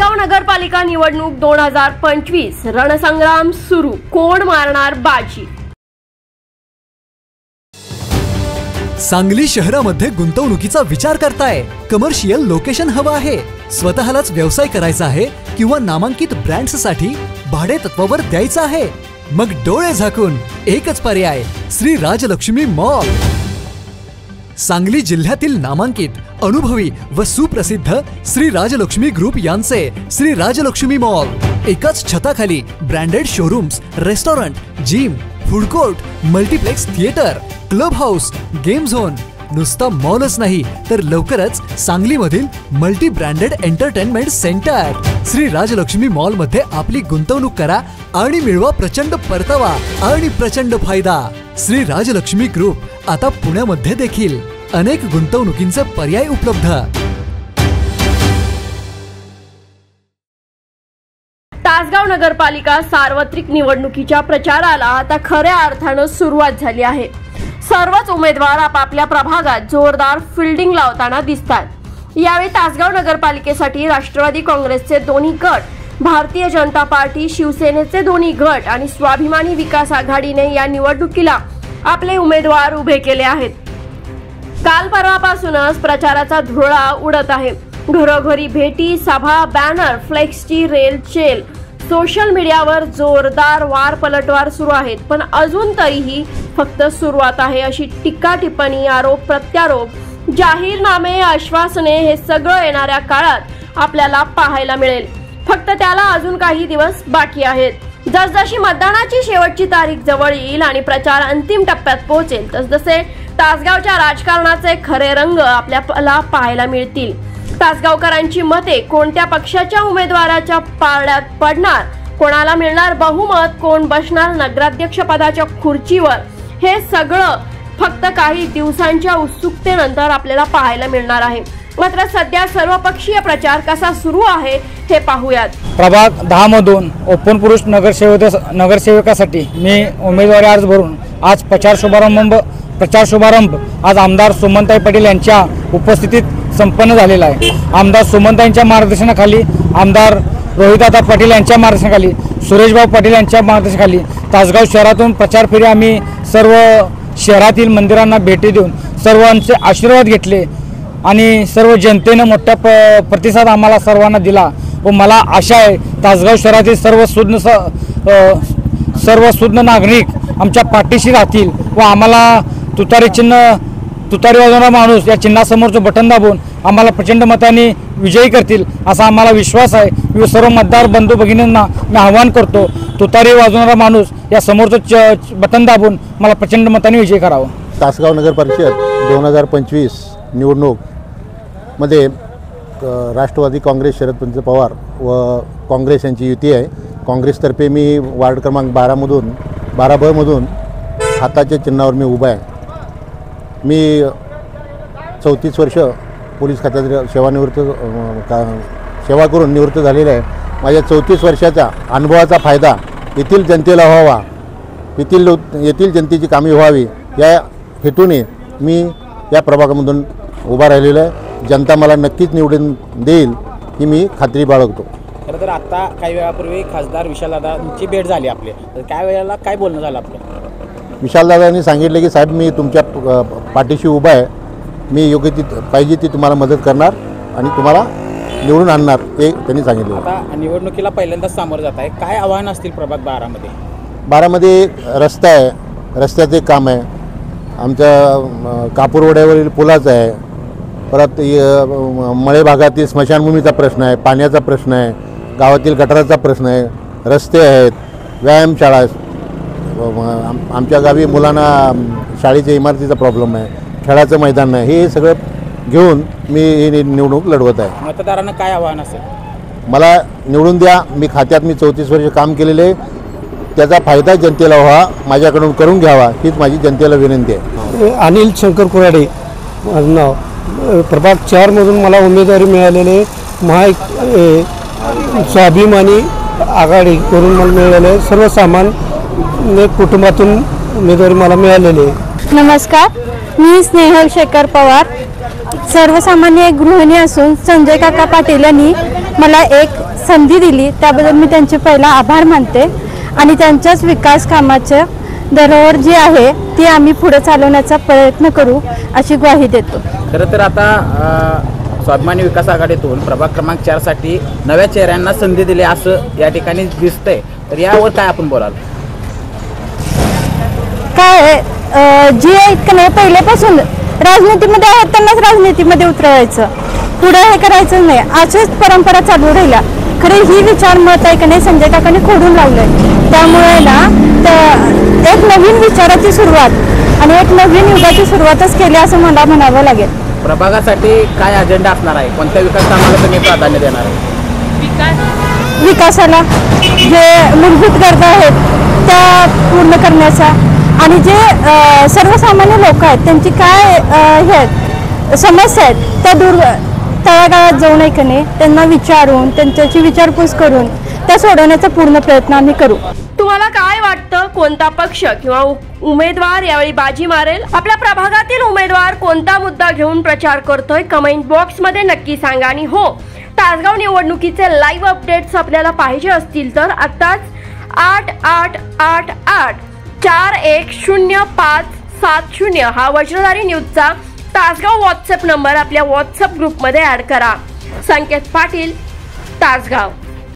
तासगाव नगरपालिका निवडणूक 2025 रणसंग्राम सुरू। कोण मारणार बाजी? सांगली शहरामध्ये गुंतवणुकीचा विचार करताय? कमर्शियल लोकेशन हवं आहे? स्वतःलाच व्यवसाय करायचा आहे किंवा नामांकित ब्रँड्ससाठी भाडे तत्वावर द्यायचं आहे? मग डोळे झाकून एकच पर्याय, श्री राजलक्ष्मी मॉल। सांगली जिल्ह्यातील नामांकित, अनुभवी व सुप्रसिद्ध श्री राजलक्ष्मी ग्रुप यांचे श्री राजलक्ष्मी मॉल एकाच छताखाली branded showrooms, restaurant, gym, food court, multiplex theatre, club house, game zone. नुसता मॉलच नाही तर लवकरच सांगलीमधील multi branded entertainment centre. Shri Rajlaxmi mall मध्ये आपली गुंतवणूक करा आणि मिळवा प्रचंड परतावा आणि प्रचंड फायदा। श्री राजलक्ष्मी ग्रुप आता पुण्यामध्ये देखील अनेक गुंतवणुकींचे पर्याय उपलब्ध। तासगाव नगरपालिका सार्वत्रिक निवडणुकीच्या प्रचाराला आता खऱ्या अर्थाने सुरुवात झाली आहे। सर्वच उमेदवार आपापल्या प्रभागात जोरदार फिल्डिंग लावताना दिसतात। यावेळी तासगाव नगरपालिकेसाठी राष्ट्रवादी काँग्रेसचे दोन्ही गट, भारतीय जनता पार्टी, शिवसेनेचे दोन्ही गट आणि स्वाभिमानी विकास आघाडीने या निवडणुकीला आपले उमेदवार उभे केले आहेत। काल परवापासूनच प्रचाराचा धुरळा उडत आहे। घरोघरी भेटी, सभा, बॅनर, फ्लेक्सची रेलचेल, सोशल मीडियावर जोरदार वार पलटवार सुरू आहेत। पण अजून तरीही फक्त सुरुवात आहे अशी टीका टिप्पणी, आरोप प्रत्यारोप, जाहीरनामे, आश्वासने हे सगळं येणाऱ्या काळात आपल्याला पाहायला मिळेल। फक्त त्याला अजून काही दिवस बाकी आहेत। जसजशी मतदानाची शेवटची तारीख जवळ येईल आणि प्रचार अंतिम टप्प्यात पोहोचेल तसतसे तासगावच्या राजकारणाचे खरे रंग आपल्याला पाहायला मिळतील। तासगावकरांची मते कोणत्या पक्षाच्या उमेदवाराच्या पारड्यात पडणार, कोणाला मिळणार बहुमत, कोण बसणार नगराध्यक्ष पदाच्या खुर्चीवर, हे सगळं फक्त काही दिवसांच्या उत्सुकतेनंतर आपल्याला पाहायला मिळणार आहे। मात्र सध्या सर्वपक्षीय प्रचार कसा सुरू आहे हे पाहूयात। प्रभाग 10 मधून ओपन पुरुष नगरसेवकासाठी मी उमेदवारी अर्ज भरून आज प्रचार शुभारंभ आज आमदार सुमनताई पाटील यांच्या उपस्थितीत संपन्न झालेला आहे। आमदार सुमनताईंच्या मार्गदर्शनाखाली, आमदार रोहितदादा पाटील यांच्या मार्गदर्शनाखाली, सुरेशभाऊ पाटील यांच्या मार्गदर्शनाखाली तासगाव शहरातून प्रचार फेरी आम्ही सर्व शहरातील मंदिरांना भेटी देऊन सर्वांचे आशीर्वाद घेतले आणि सर्व जनतेने मोठा प्रतिसाद आम्हाला सर्वांना दिला व मला आशा आहे तासगाव शहरातील सर्व सुज्ञ नागरिक आमच्या पाठीशी राहतील व आम्हाला तुतारी वाजवणारा माणूस या चिन्हासमोरचं बटन दाबून आम्हाला प्रचंड मताने विजयी करतील असा आम्हाला विश्वास आहे। मी सर्व मतदार बंधू भगिनींना मी आवाहन करतो, तुतारी वाजवणारा माणूस या समोरचं बटन दाबून मला प्रचंड मताने विजयी करावं। तासगाव नगर परिषद 2025 निवडणूक मध्ये राष्ट्रवादी काँग्रेस शरदचंद्र पवार व काँग्रेस यांची युती आहे। काँग्रेसतर्फे मी वार्ड क्रमांक 12 मधून हाताच्या चिन्हावर मी उभा आहे। मी 34 वर्ष पोलीस खात्यात सेवा करून निवृत्त झालेला आहे। माझ्या 34 वर्षाचा अनुभवाचा फायदा येथील जनतेला व्हावा, येथील जनतेची कामे व्हावी या हेतूने मी या प्रभागामधून उभा राहिलेला आहे। जनता मला नक्कीच निवडून देईल ही मी खात्री बाळगतो। खरं तर आता काही वेळापूर्वी खासदार विशालदादांची भेट झाली आपली, तर काय वेळेला काय बोलणं झालं आपलं? विशालदादांनी सांगितले की साहेब मी तुमच्या पाठीशी उभा आहे, मी योग्य ती पाहिजे ती तुम्हाला मदत करणार आणि तुम्हाला निवडून आणणार हे त्यांनी सांगितले। आता निवडणुकीला पहिल्यांदाच सामोरं जात आहे, काय आव्हान असतील प्रभाग 12मध्ये रस्ता आहे, रस्त्याचे काम आहे, आमच्या कापूरवड्यावरील पुलाचं आहे, परत मळे भागातील स्मशानभूमीचा प्रश्न आहे, पाण्याचा प्रश्न आहे, गावातील गटाराचा प्रश्न आहे, रस्ते आहेत, व्यायामशाळा, आमच्या गावी मुलांना शाळेच्या इमारतीचा प्रॉब्लेम आहे, खेळाचं मैदान आहे, हे सगळं घेऊन मी ही निवडणूक लढवत आहे। मतदारांना काय आव्हान असेल? मला निवडून द्या, मी खात्यात 34 वर्ष काम केलेले, त्याचा फायदा जनतेला व्हावा, माझ्याकडून करून घ्यावा हीच माझी जनतेला विनंती आहे। अनिल शंकर कुराडे माझं नाव, प्रभाग 4 मधून मला उमेदवारी मिळालेले, स्वाभिमानी आघाडी करून मला मिळालेले, सर्वसामान्य कुटुंबातून उमेदवारी मला मिळालेली। नमस्कार, मी स्नेहल शेखर पवार, सर्वसामान्य गृहिणी असून संजय काका पाटील यांनी मला एक संधी दिली त्याबद्दल मी त्यांचे पहिला आभार मानते आणि त्यांच्याच विकास कामाच्या धरोहर जी आहे ती आम्ही पुढे चालवण्याचा प्रयत्न करू अशी ग्वाही देतो. खरं तर आता स्वाभिमानी विकास आघाडीतून प्रभाग क्रमांक 4 साठी नव्या चेहऱ्यांना संधी दिली असं या ठिकाणी दिसतंय, तर यावर काय आपण बोलाल? काय जी आहेत नाही पहिल्यापासून राजनीतीमध्ये आहेत त्यांनाच राजनीतीमध्ये उतरवायचं, पुढे हे करायचं नाही, अशीच परंपरा चालू राहिल्या. खरे ही विचार मत आहे का नाही संजय काकांनी खोडून लावलंय. त्यामुळे ना एक नवीन विचाराची सुरुवात आणि एक नवीन युगाची सुरुवातच केली असं मला म्हणावं लागेल. प्रभागासाठी काय अजेंडा असणार आहे? कोणत्या विकास कामाला तुम्ही प्राधान्य देणार आहे? विकासाला जे मूलभूत गरजा आहेत त्या पूर्ण करण्याचा आणि जे सर्वसामान्य लोक आहेत त्यांची काय हे आहेत समस्या आहेत त्या दूर तळागाळात जाऊन ऐकणे त्यांना विचारून त्यांच्याची विचारपूस करून त्या सोडवण्याचा पूर्ण प्रयत्न आम्ही करू. तुम्हाला काय वाटतं, कोणता पक्ष किंवा उमेदवार यावेळी बाजी मारेल? आपल्या प्रभागातील उमेदवार कोणता मुद्दा घेऊन प्रचार करतोय कमेंट बॉक्स मध्ये नक्की सांगा. आणि हो, तासगाव निवडणुकीचे लाईव्ह अपडेट्स आपल्याला पाहिजे असतील तर आताच 8888410570 हा वज्रधारी न्यूजचा तासगाव व्हॉट्सअप नंबर आपल्या व्हॉट्सअप ग्रुपमध्ये ऍड करा. संकेत पाटील, तासगाव.